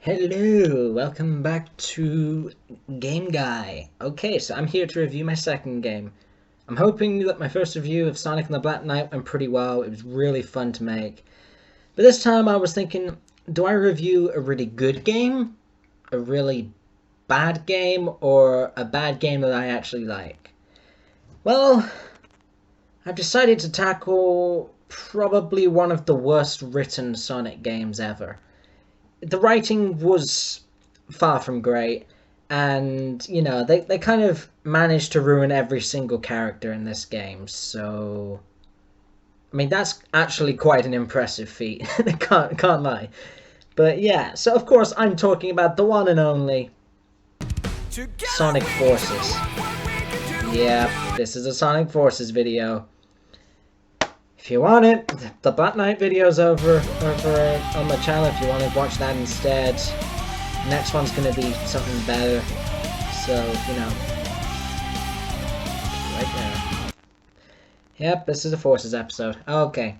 Hello, welcome back to Game Guy. Okay, so I'm here to review my second game. I'm hoping that my first review of Sonic and the Black Knight went pretty well. It was really fun to make. But this time I was thinking, do I review a really good game, a really bad game, or a bad game that I actually like? Well, I've decided to tackle probably one of the worst written Sonic games ever. The writing was far from great, and they kind of managed to ruin every single character in this game. So I mean, that's actually quite an impressive feat. can't lie. But yeah, so of course I'm talking about the one and only Sonic Forces. Yeah, this is a Sonic Forces video. If you want it, the Black Knight video's over on my channel if you want to watch that instead. Next one's going to be something better. So, right there. Yep, this is a Forces episode. Okay.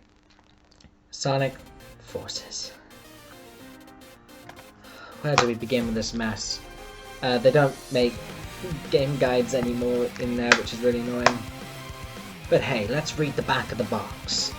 Sonic Forces. Where do we begin with this mess? They don't make game guides anymore in there, which is really annoying. But hey, let's read the back of the box.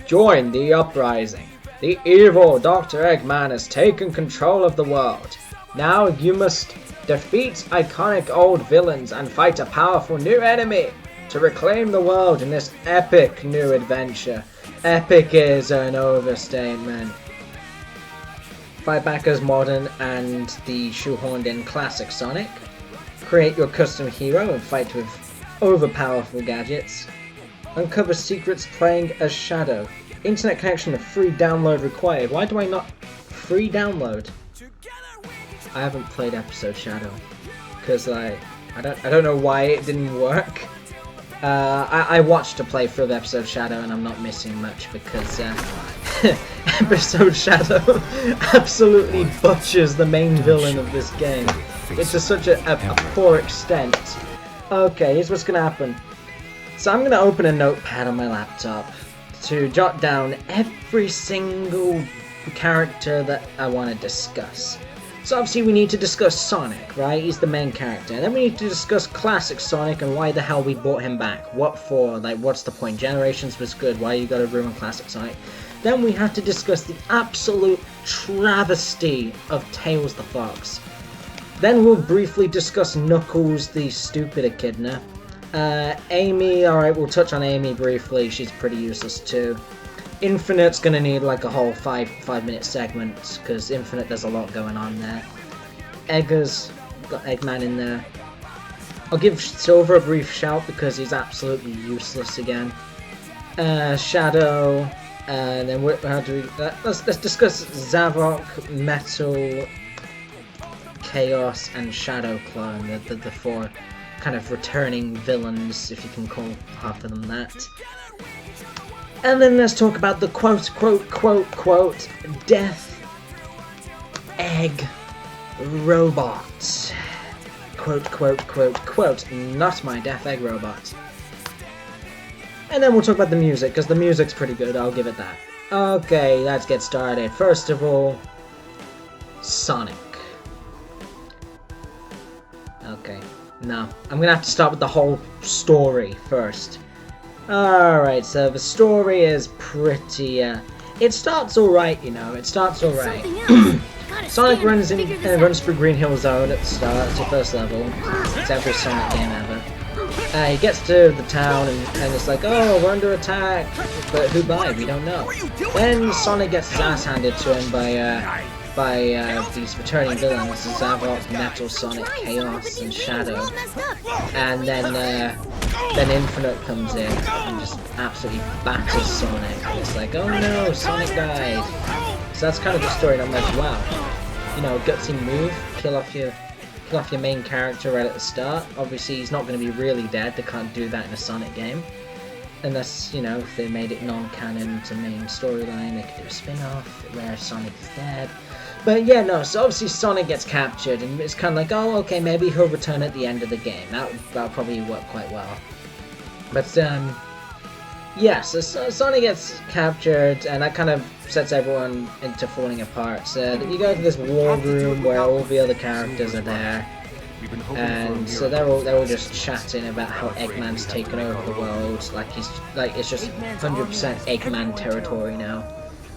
Join the uprising. The evil Dr. Eggman has taken control of the world. Now you must defeat iconic old villains and fight a powerful new enemy to reclaim the world in this epic new adventure. Epic is an overstatement. Fight back as modern and the shoehorned in classic Sonic. Create your custom hero and fight with overpowerful gadgets. Uncover secrets playing as Shadow. Internet connection and free download required. Why do I not free download? I haven't played episode Shadow because I don't know why it didn't work. I watched a playthrough of episode Shadow and I'm not missing much because episode Shadow absolutely butchers the main villain of this game. It's to such a poor extent. Okay, here's what's gonna happen. So I'm gonna open a notepad on my laptop to jot down every single character that I want to discuss. So obviously we need to discuss Sonic, right? He's the main character. And then we need to discuss classic Sonic and why the hell we brought him back. What for? Like, what's the point? Generations was good. Why you gotta ruin classic Sonic? Then we have to discuss the absolute travesty of Tails the Fox. Then we'll briefly discuss Knuckles the stupid echidna. Amy, alright, we'll touch on Amy briefly, she's pretty useless too. Infinite's gonna need like a whole 5-minute segment, because Infinite, there's a lot going on there. Eggers, got Eggman in there. I'll give Silver a brief shout because he's absolutely useless again. Shadow, and then let's discuss Zavok, Metal, Chaos, and Shadow Clone, the four kind of returning villains, if you can call half of them that. And then let's talk about the quote Death Egg Robot. Quote, not my Death Egg Robot. And then we'll talk about the music, because the music's pretty good, I'll give it that. Okay, let's get started. First of all, Sonic. Okay, no, I'm gonna have to start with the whole story first. Alright, so the story is pretty, it starts alright, it starts alright. Sonic runs through Green Hill Zone at the start, it's the first level. It's every Sonic game ever. He gets to the town and it's like, oh, we're under attack, but who by? We don't know. Then Sonic gets his ass handed to him by these returning villains, Zavok, Metal, Sonic, Chaos, and Shadow. And then Infinite comes in and just absolutely batters Sonic. And it's like, oh no, Sonic died. So that's kind of the story, and I'm like, wow. Gutsy move, kill off your main character right at the start. Obviously, he's not going to be really dead. They can't do that in a Sonic game. Unless, if they made it non-canon to main storyline, they could do a spin-off where Sonic is dead. But yeah, no, so obviously Sonic gets captured, and it's kind of like, oh, okay, maybe he'll return at the end of the game. That'll probably work quite well. But, Yes, so Sonic gets captured, and that kind of sets everyone into falling apart. So you go to this war room where all the other characters are there, and so they're all just chatting about how Eggman's taken over the world. Like it's just 100% Eggman territory now,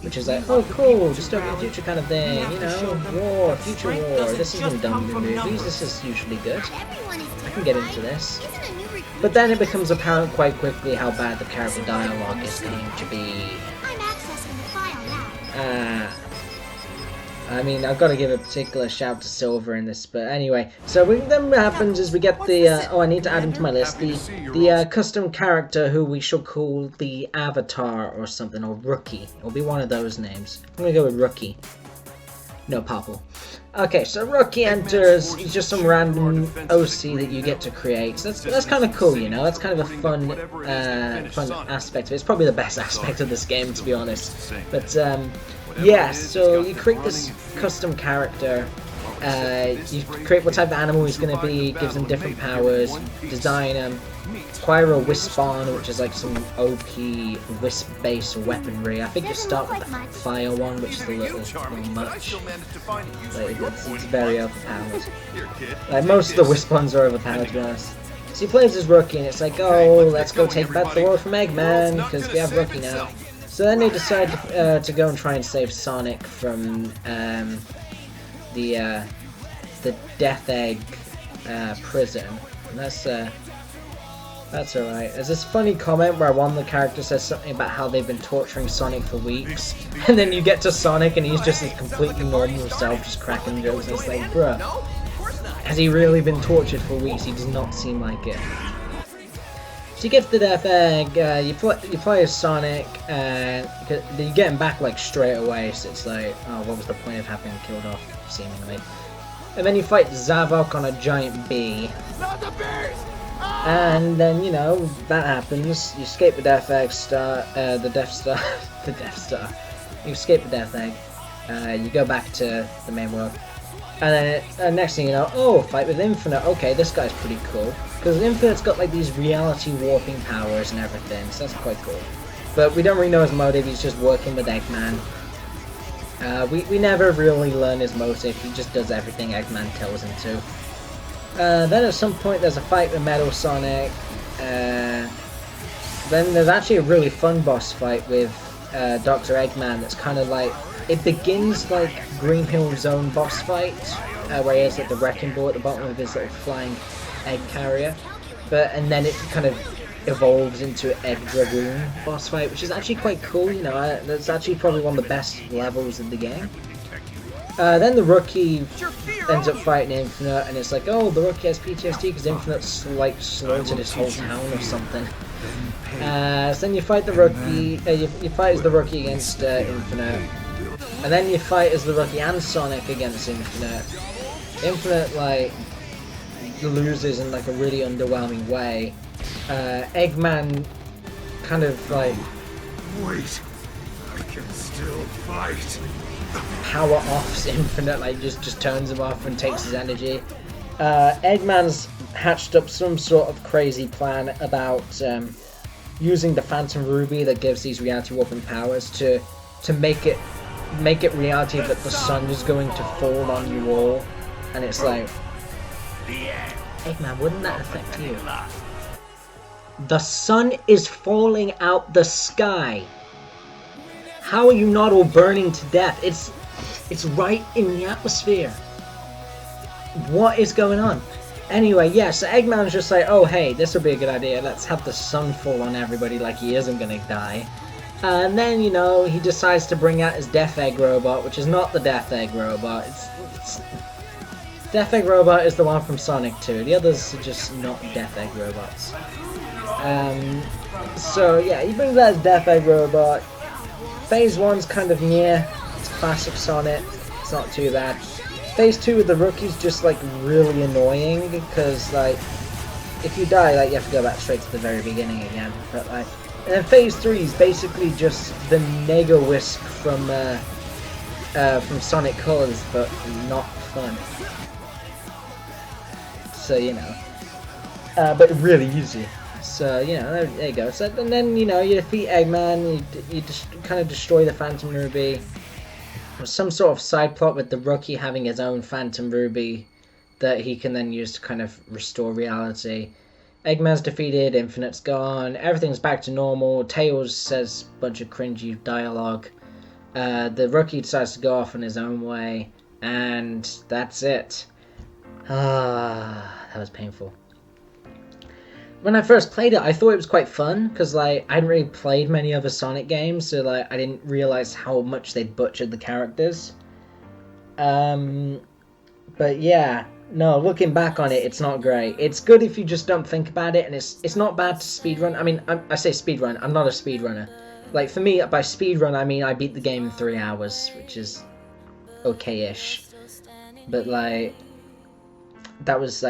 which is like, oh cool, dystopian future kind of thing. You know, war, future war. This isn't done in movies. This is usually good. I can get into this. But then it becomes apparent quite quickly how bad the character dialogue is going to be. I mean, I've got to give a particular shout to Silver in this, but anyway. So then what happens is we get the, oh, I need to add him to my list, the custom character who we shall call the Avatar or something, or Rookie. It'll be one of those names. I'm going to go with Rookie. No, Popple. Okay, so Rookie enters. He's just some random OC that you get to create. So that's kind of cool, you know. That's kind of a fun aspect of it. It's probably the best aspect of this game, to be honest. But yeah, so you create this custom character. You create what type of animal he's going to be. Gives him different powers. Design him. Acquire a Wispon, which is like some OP Wisp-based weaponry. I think you start with the fire one, which is a little much. Like, it's very overpowered. Like, most of the Wispons are overpowered, to be honest. So he plays as Rookie, and it's like, oh, let's go take back the world from Eggman, because we have Rookie now. So then they decide to go and try and save Sonic from the Death Egg prison. And that's alright. There's this funny comment where one of the characters says something about how they've been torturing Sonic for weeks, and then you get to Sonic and he's just his completely normal self, just cracking jokes, and it's like, bruh, has he really been tortured for weeks? He does not seem like it. So you get to the Death Egg, you play as Sonic, and you get him back like straight away, so it's like, oh, what was the point of having him killed off, seemingly. And then you fight Zavok on a giant bee. Not the bee! And then, you know, that happens. You escape the Death Egg the Death Star. You escape the Death Egg. You go back to the main world. And then, next thing you know, oh, fight with Infinite. Okay, this guy's pretty cool. Because Infinite's got, like, these reality warping powers and everything, so that's quite cool. But we don't really know his motive, he's just working with Eggman. We never really learn his motive, he just does everything Eggman tells him to. Then at some point there's a fight with Metal Sonic. Then there's actually a really fun boss fight with Dr. Eggman that's kind of like... It begins like Green Hill Zone boss fight, where he has like the wrecking ball at the bottom of his little flying egg carrier. And then it kind of evolves into Egg Dragoon boss fight, which is actually quite cool, you know. That's actually probably one of the best levels in the game. Then the Rookie ends up fighting Infinite, and it's like, oh, the Rookie has PTSD because Infinite's like slaughtered his whole town or something. So then you fight the Rookie, you fight as the Rookie against Infinite, and then you fight as the Rookie and Sonic against Infinite. Infinite, like, loses in like a really underwhelming way. Eggman kind of like... Wait, I can still fight. Power offs Infinite, like just turns him off and takes his energy. Eggman's hatched up some sort of crazy plan about using the Phantom Ruby that gives these reality warping powers to make it reality that the sun is going to fall on you all, and it's like, Eggman, wouldn't that affect you? The sun is falling out the sky. How are you not all burning to death? It's right in the atmosphere. What is going on? Anyway, yeah, so Eggman's just like, oh hey, this would be a good idea. Let's have the sun fall on everybody like he isn't gonna die. And then, you know, he decides to bring out his Death Egg robot, which is not the Death Egg robot. Death Egg robot is the one from Sonic 2. The others are just not Death Egg robots. So yeah, he brings out his Death Egg robot. Phase 1's kind of near. It's classic Sonic. It's not too bad. Phase 2 with the Rookie's just like really annoying because like if you die, like you have to go back straight to the very beginning again. But like, and then Phase 3 is basically just the Mega Wisp from Sonic Colors, but not fun. So you know, but really easy. So, you know, there you go. So, and then, you know, you defeat Eggman, you just kind of destroy the Phantom Ruby. There's some sort of side plot with the Rookie having his own Phantom Ruby that he can then use to kind of restore reality. Eggman's defeated, Infinite's gone, everything's back to normal, Tails says a bunch of cringy dialogue. The Rookie decides to go off in his own way, and that's it. That was painful. When I first played it, I thought it was quite fun, because, like, I hadn't really played many other Sonic games, so, like, I didn't realize how much they'd butchered the characters. But, yeah, no, looking back on it, it's not great. It's good if you just don't think about it, and it's not bad to speedrun. I mean, I say speedrun, I'm not a speedrunner. Like, for me, by speedrun, I mean I beat the game in 3 hours, which is okay-ish. But, like, that was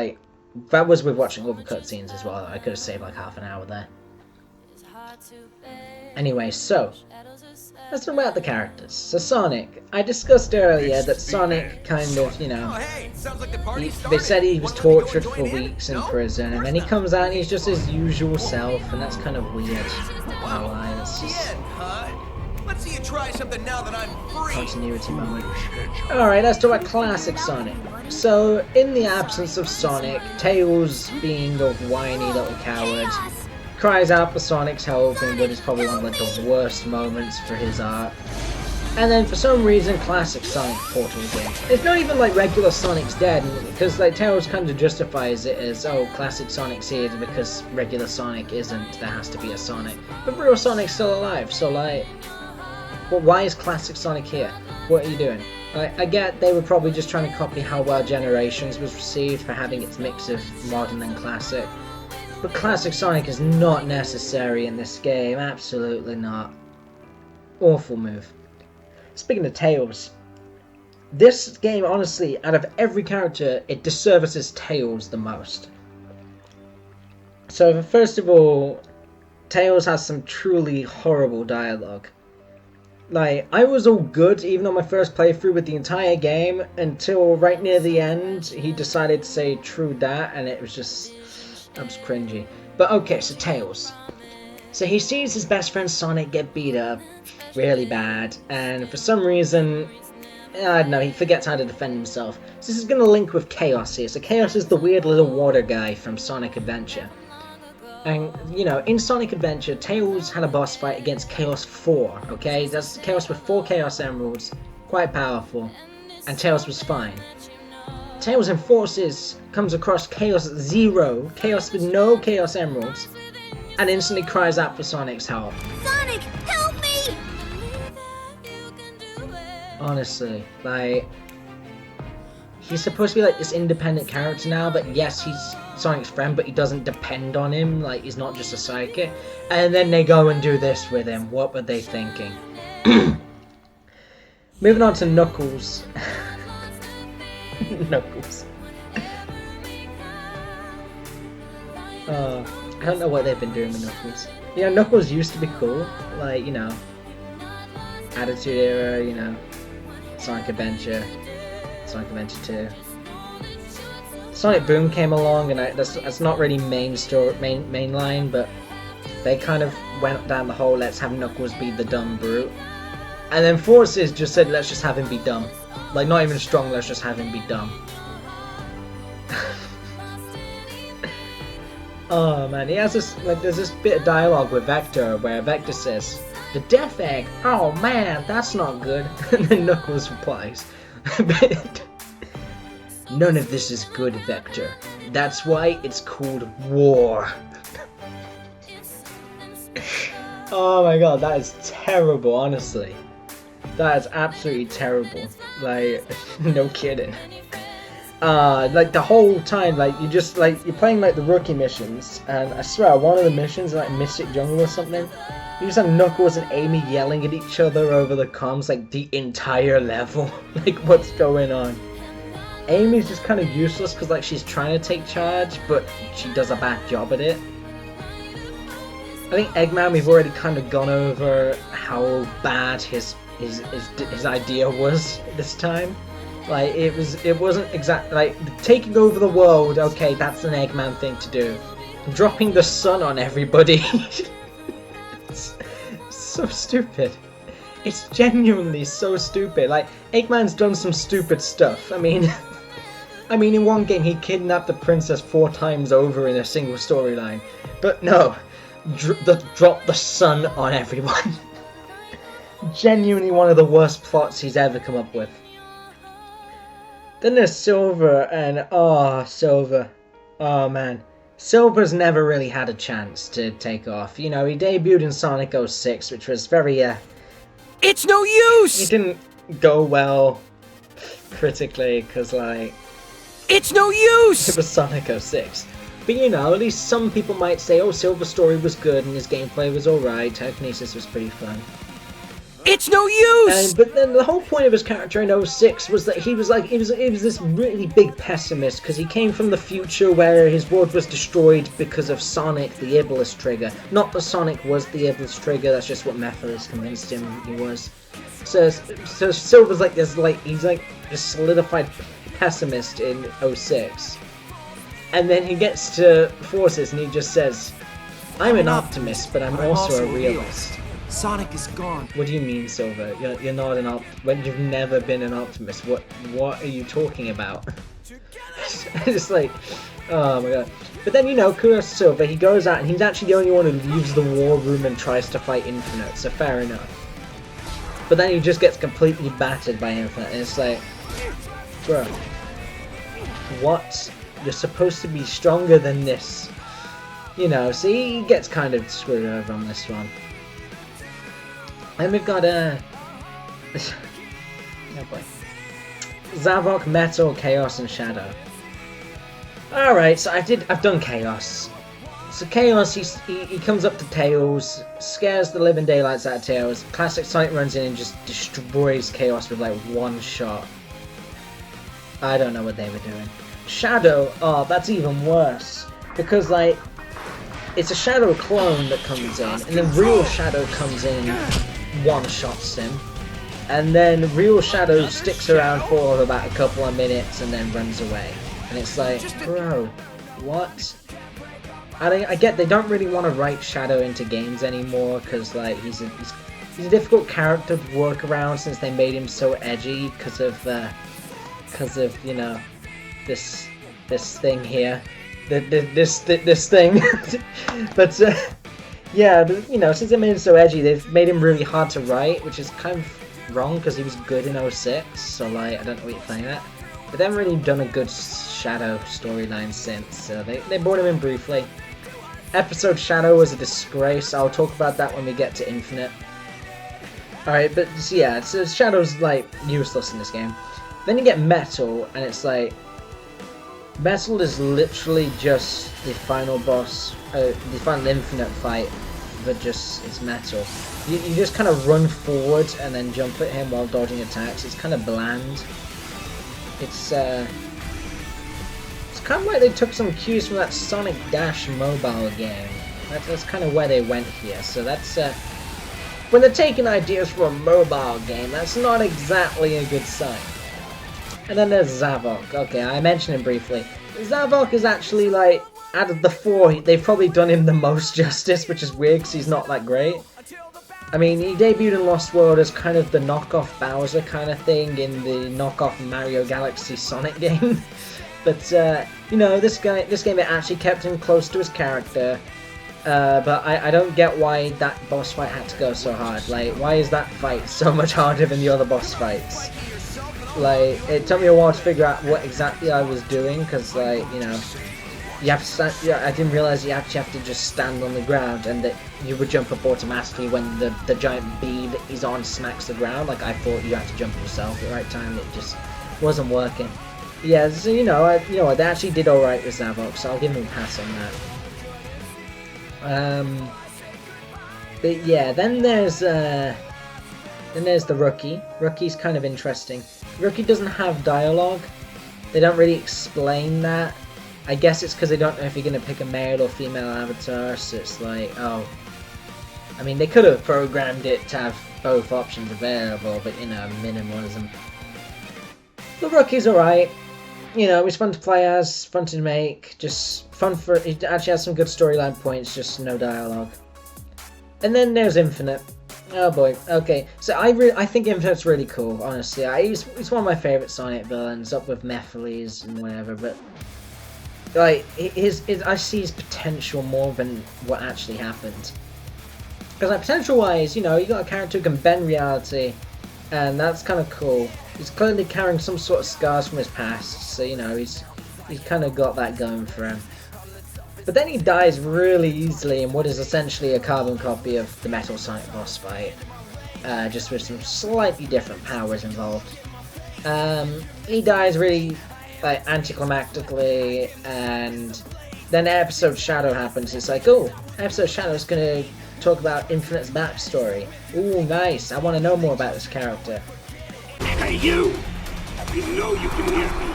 with watching all the cutscenes as well. I could have saved like half an hour there. Anyway, so let's talk about the characters. So Sonic, I discussed earlier that Sonic kind of, you know, they said he was tortured for weeks in prison, and then he comes out and he's just his usual self, and that's kind of weird. Not gonna lie, it's just Let's see you try something now that I'm free. Continuity moment. Alright, let's talk about classic Sonic. So, in the absence of Sonic, Tails, being the whiny little coward, cries out for Sonic's help in what is probably one of like the worst moments for his arc. And then for some reason, classic Sonic portals in. It's not even like regular Sonic's dead, because like Tails kind of justifies it as, oh, classic Sonic's here because regular Sonic isn't, there has to be a Sonic. But real Sonic's still alive, so like, well, why is classic Sonic here? What are you doing? I get they were probably just trying to copy how well Generations was received for having its mix of modern and classic. But classic Sonic is not necessary in this game, absolutely not. Awful move. Speaking of Tails, this game, honestly, out of every character, it disservices Tails the most. So, first of all, Tails has some truly horrible dialogue. Like, I was all good, even on my first playthrough with the entire game, until right near the end, he decided to say true dat, and it was just, that was cringy. But okay, so Tails. So he sees his best friend Sonic get beat up really bad, and for some reason, I don't know, he forgets how to defend himself. So this is going to link with Chaos here. So Chaos is the weird little water guy from Sonic Adventure. And, you know, in Sonic Adventure, Tails had a boss fight against Chaos 4, okay? That's Chaos with 4 Chaos Emeralds, quite powerful, and Tails was fine. Tails in Forces comes across Chaos 0, Chaos with no Chaos Emeralds, and instantly cries out for Sonic's help. Sonic, help me! Honestly, like, he's supposed to be like this independent character now, but yes, he's Sonic's friend, but he doesn't depend on him, like, he's not just a sidekick. And then they go and do this with him. What were they thinking? Moving on to Knuckles. Knuckles. I don't know what they've been doing with Knuckles. You know, Knuckles used to be cool, like, you know, Attitude Era, you know, Sonic Adventure, Sonic Adventure 2. Sonic Boom came along, and that's not really main line, but they kind of went down the whole let's have Knuckles be the dumb brute. And then Forces just said let's just have him be dumb. Like, not even strong, let's just have him be dumb. Oh man, he has this, like, there's this bit of dialogue with Vector where Vector says, "The Death Egg? Oh man, that's not good." And then Knuckles replies, "None of this is good, Vector. That's why it's called war." Oh my god, that is terrible, honestly. That is absolutely terrible. Like, no kidding. Like, the whole time, like, you just, like, you're playing, like, the rookie missions, and I swear, one of the missions, like, Mystic Jungle or something, you just have Knuckles and Amy yelling at each other over the comms, like, the entire level. Like, what's going on? Amy's just kind of useless because, like, she's trying to take charge, but she does a bad job at it. I think Eggman, we've already kind of gone over how bad his idea was this time. Like, it wasn't exactly, like, taking over the world, okay, that's an Eggman thing to do. dropping the sun on everybody. It's so stupid. It's genuinely so stupid. Like, Eggman's done some stupid stuff. I mean, in one game he kidnapped the princess 4 times over in a single storyline. But no, drop the sun on everyone. Genuinely one of the worst plots he's ever come up with. Then there's Silver, and Silver. Oh man. Silver's never really had a chance to take off. You know, he debuted in Sonic 06, which was very, It's no use! It didn't go well critically, because, like... It's no use! It was Sonic 06. But, you know, at least some people might say, oh, Silver's story was good, and his gameplay was alright, Telekinesis was pretty fun. It's no use! But then the whole point of his character in 06 was that he was like, he was this really big pessimist, because he came from the future where his world was destroyed because of Sonic the Iblis Trigger. Not that Sonic was the Iblis Trigger, that's just what Mephiles convinced him he was. So Silver's like this, he's like this solidified pessimist in 06. And then he gets to Forces and he just says, I'm an optimist, but I'm also a realist. Sonic is gone. What do you mean, Silver? You're not an when you've never been an optimist. What are you talking about? It's like, oh my god. But then, you know, kudos to Silver, he goes out and he's actually the only one who leaves the war room and tries to fight Infinite, so fair enough. But then he just gets completely battered by Infinite, and it's like, bro, what? You're supposed to be stronger than this. You know, so he gets kind of screwed over on this one. And we've got oh boy. Zavok, Metal, Chaos, and Shadow. Alright, so I've done Chaos. So Chaos, he comes up to Tails, scares the living daylights out of Tails. Classic Sonic runs in and just destroys Chaos with like one shot. I don't know what they were doing. Shadow, oh, that's even worse. Because like, it's a Shadow clone that comes in, and then real Shadow comes in and one-shots him. And then real Shadow sticks around for about a couple of minutes and then runs away. And it's like, bro, what? I get they don't really want to write Shadow into games anymore, because like he's a difficult character to work around since they made him so edgy because of you know this thing here, this thing. But yeah, you know, since they made him so edgy, they've made him really hard to write, which is kind of wrong because he was good in 06. So like, I don't know what you're playing at. But they haven't really done a good Shadow storyline since, so they brought him in briefly. Episode Shadow was a disgrace. I'll talk about that when we get to Infinite. Alright, but yeah, so Shadow's like useless in this game. Then you get Metal, and it's like, Metal is literally just the final boss, the final Infinite fight, but just it's Metal. You just kind of run forward and then jump at him while dodging attacks. It's kind of bland. It's kind of like they took some cues from that Sonic Dash mobile game. That's kind of where they went here. So that's when they're taking ideas from a mobile game, that's not exactly a good sign. And then there's Zavok. Okay, I mentioned him briefly. Zavok is actually like, out of the 4, they've probably done him the most justice, which is weird because he's not that great. I mean, he debuted in Lost World as kind of the knockoff Bowser kind of thing in the knockoff Mario Galaxy Sonic game. But, you know, this game, it actually kept him close to his character. But I don't get why that boss fight had to go so hard. Like, why is that fight so much harder than the other boss fights? Like, it took me a while to figure out what exactly I was doing, because, like, you know, you have to stand, yeah, I didn't realize you actually have to just stand on the ground, and that you would jump up automatically when the giant bee that he's on smacks the ground. Like, I thought you had to jump yourself at the right time, it just wasn't working. Yeah, so, you know, they actually did alright with Zavok, so I'll give him a pass on that. But yeah, then there's the Rookie. Rookie's kind of interesting. Rookie doesn't have dialogue. They don't really explain that. I guess it's because they don't know if you're going to pick a male or female avatar, so it's like, oh. I mean, they could have programmed it to have both options available, but, you know, minimalism. The Rookie's alright. you know, it's fun to play as, fun to make, just fun for. It actually has some good storyline points, just no dialogue. And then there's Infinite. Oh boy. Okay, so I think Infinite's really cool. Honestly, he's one of my favorite Sonic villains, up with Mephiles and whatever. But like, I see his potential more than what actually happened. Because like potential-wise, you know, you got a character who can bend reality, and that's kind of cool. He's clearly carrying some sort of scars from his past, so you know he's kind of got that going for him. But then he dies really easily in what is essentially a carbon copy of the Metal Sonic boss fight, just with some slightly different powers involved. He dies really like anticlimactically, and then Episode Shadow happens. It's like, oh, Episode Shadow's gonna talk about Infinite's backstory. Ooh, nice. I want to know more about this character. Hey, you! You know you can hear me.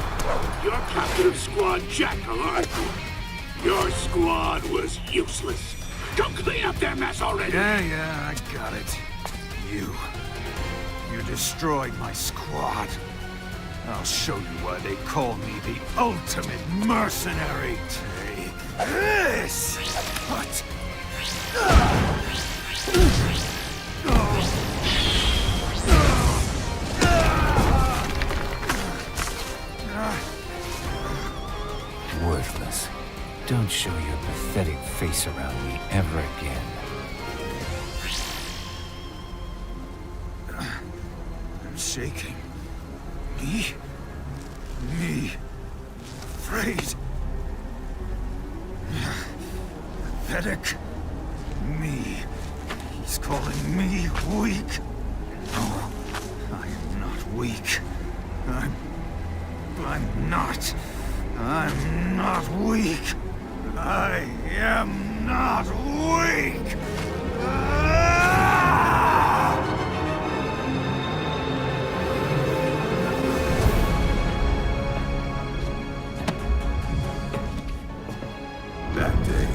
You're captain of Squad Jackal, aren't you? Your squad was useless. Go clean up their mess already! Yeah, I got it. You destroyed my squad. I'll show you why they call me the ultimate mercenary. Take this! What? Worthless. Don't show your pathetic face around me ever again. I'm shaking. Me. Afraid. Pathetic. Me. He's calling me weak. No, I am not weak. I'm not. I'm not weak. I am not weak. That day,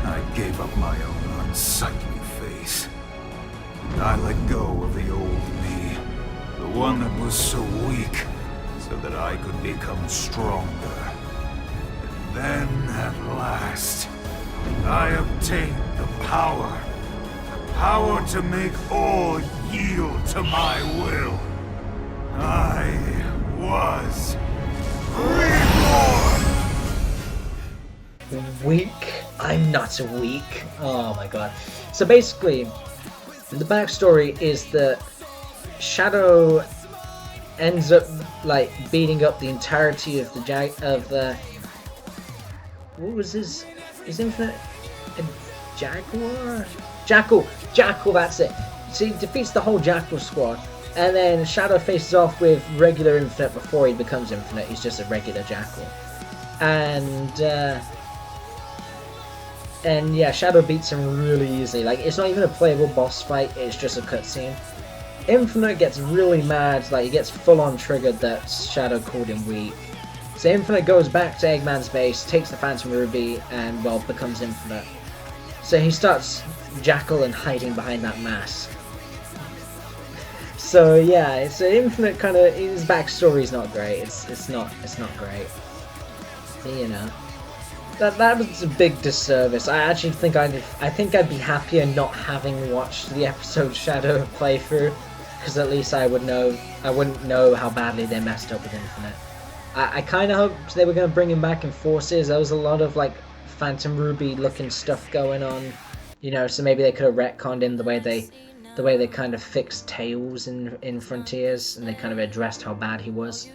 I gave up my own unsightly face. And I let go of the old me, the one that was so weak, so that I could become stronger. And then, at last, I obtained the power to make all yield to my will. I was reborn! Weak? I'm not weak. Oh my god. So basically, the backstory is that Shadow ends up like beating up the entirety of the what was his Infinite Jaguar? Jackal, that's it. So he defeats the whole Jackal squad, and then Shadow faces off with regular Infinite before he becomes Infinite. He's just a regular Jackal. And yeah, Shadow beats him really easily. Like, it's not even a playable boss fight, it's just a cutscene. Infinite gets really mad, like he gets full on triggered that Shadow called him weak. So Infinite goes back to Eggman's base, takes the Phantom Ruby, and, well, becomes Infinite. So he starts Jackal and hiding behind that mask. So yeah, so Infinite kind of, his backstory's not great. It's not great. You know, that was a big disservice. I actually think I'd be happier not having watched the Episode Shadow playthrough, because at least I wouldn't know how badly they messed up with Infinite. I kind of hoped they were going to bring him back in Forces. There was a lot of like Phantom Ruby looking stuff going on, you know, so maybe they could have retconned him the way they kind of fixed Tails in Frontiers, and they kind of addressed how bad he was.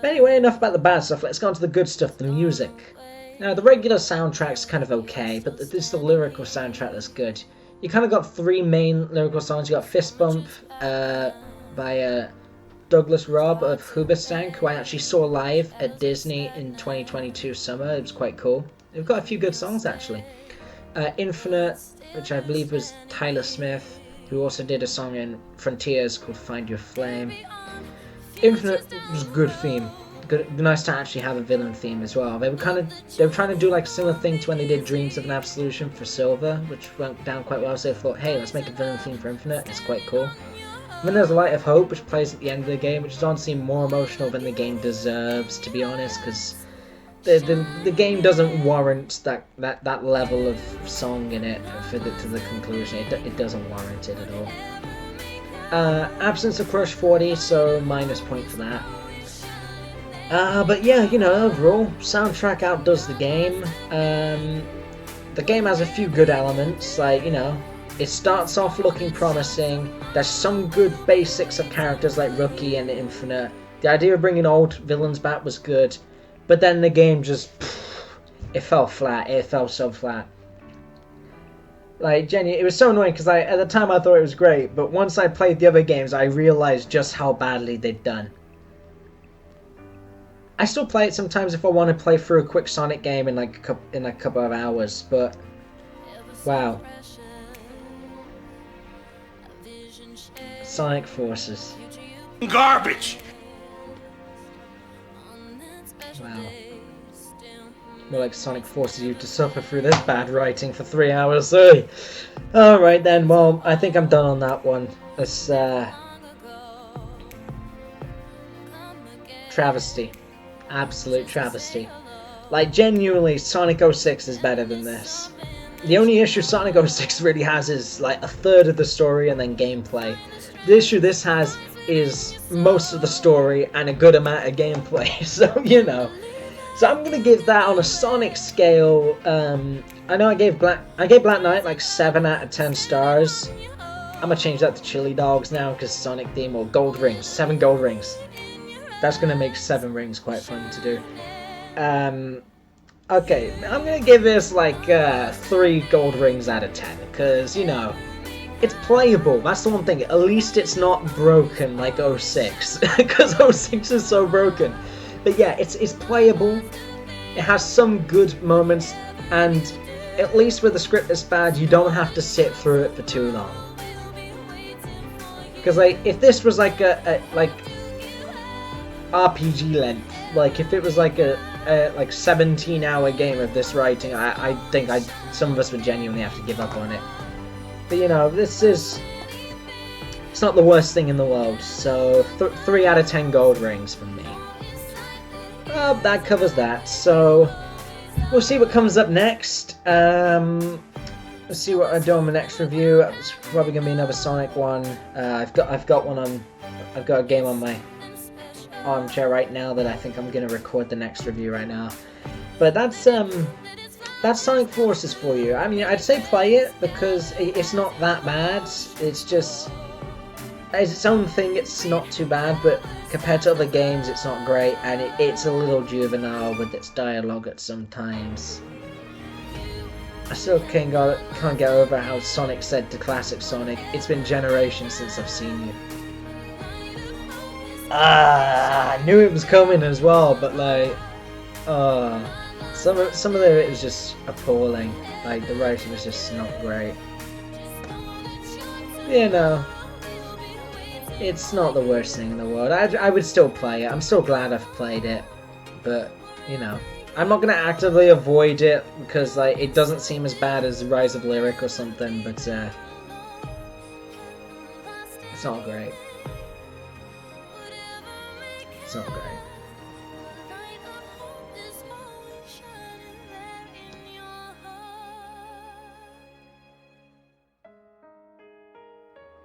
But anyway, enough about the bad stuff, let's go on to the good stuff, the music. Now, the regular soundtrack's kind of okay, but it's the lyrical soundtrack that's good. You kind of got three main lyrical songs. You got Fist Bump by Douglas Robb of Hoobastank, who I actually saw live at Disney in 2022 summer. It was quite cool. They've got a few good songs, actually. Infinite, which I believe was Tyler Smith, who also did a song in Frontiers called Find Your Flame. Infinite was a good theme. Good, nice to actually have a villain theme as well. They were trying to do like a similar thing to when they did Dreams of an Absolution for Silver, which went down quite well. So they thought, hey, let's make a villain theme for Infinite. It's quite cool. then there's Light of Hope, which plays at the end of the game, which is honestly more emotional than the game deserves, to be honest, because the game doesn't warrant that level of song in it to the conclusion. It doesn't warrant it at all. Absence of Crush 40, so minus point for that. But yeah, you know, overall, soundtrack outdoes the game. The game has a few good elements, like, you know, it starts off looking promising. There's some good basics of characters like Rookie and Infinite. The idea of bringing old villains back was good, but then the game just, it fell flat. It fell so flat. Like, genuinely, it was so annoying because at the time I thought it was great, but once I played the other games, I realized just how badly they'd done. I still play it sometimes if I want to play through a quick Sonic game in like a couple of hours, but wow. Sonic Forces. Garbage! Wow. More like Sonic forces you to suffer through this bad writing for 3 hours. Alright then, well, I think I'm done on that one. It's, travesty. Absolute travesty. Like, genuinely, Sonic 06 is better than this. The only issue Sonic 06 really has is, like, a third of the story and then gameplay. The issue this has is most of the story and a good amount of gameplay, so, you know. So I'm gonna give that on a Sonic scale. I know I gave Black Knight like 7 out of 10 stars. I'm gonna change that to chili dogs now because Sonic theme, or gold rings, 7 gold rings. That's gonna make 7 rings quite fun to do. Okay, I'm gonna give this like 3 gold rings out of 10 because, you know, it's playable. That's the one thing. At least it's not broken like 06 because 06 is so broken. But yeah, it's playable. It has some good moments, and at least with the script this bad, you don't have to sit through it for too long. Because like, if this was like a like RPG length, like if it was like a like 17-hour game of this writing, I think some of us would genuinely have to give up on it. But you know, it's not the worst thing in the world. So 3 out of 10 gold rings from me. Well, that covers that. So we'll see what comes up next. Let's see what I do on my next review. It's probably gonna be another Sonic one. I've got a game on my armchair right now that I think I'm gonna record the next review right now. But that's Sonic Forces for you. I mean, I'd say play it because it's not that bad. It's just, as its own thing, it's not too bad, but compared to other games, it's not great, and it's a little juvenile with its dialogue at some times. I still can't get over how Sonic said to classic Sonic, "It's been generations since I've seen you." I knew it was coming as well, but like, some of it was just appalling. Like, the writing was just not great. You know, it's not the worst thing in the world. I would still play it. I'm still glad I've played it, but you know, I'm not gonna actively avoid it because like it doesn't seem as bad as Rise of Lyric or something, but it's not great. It's not great.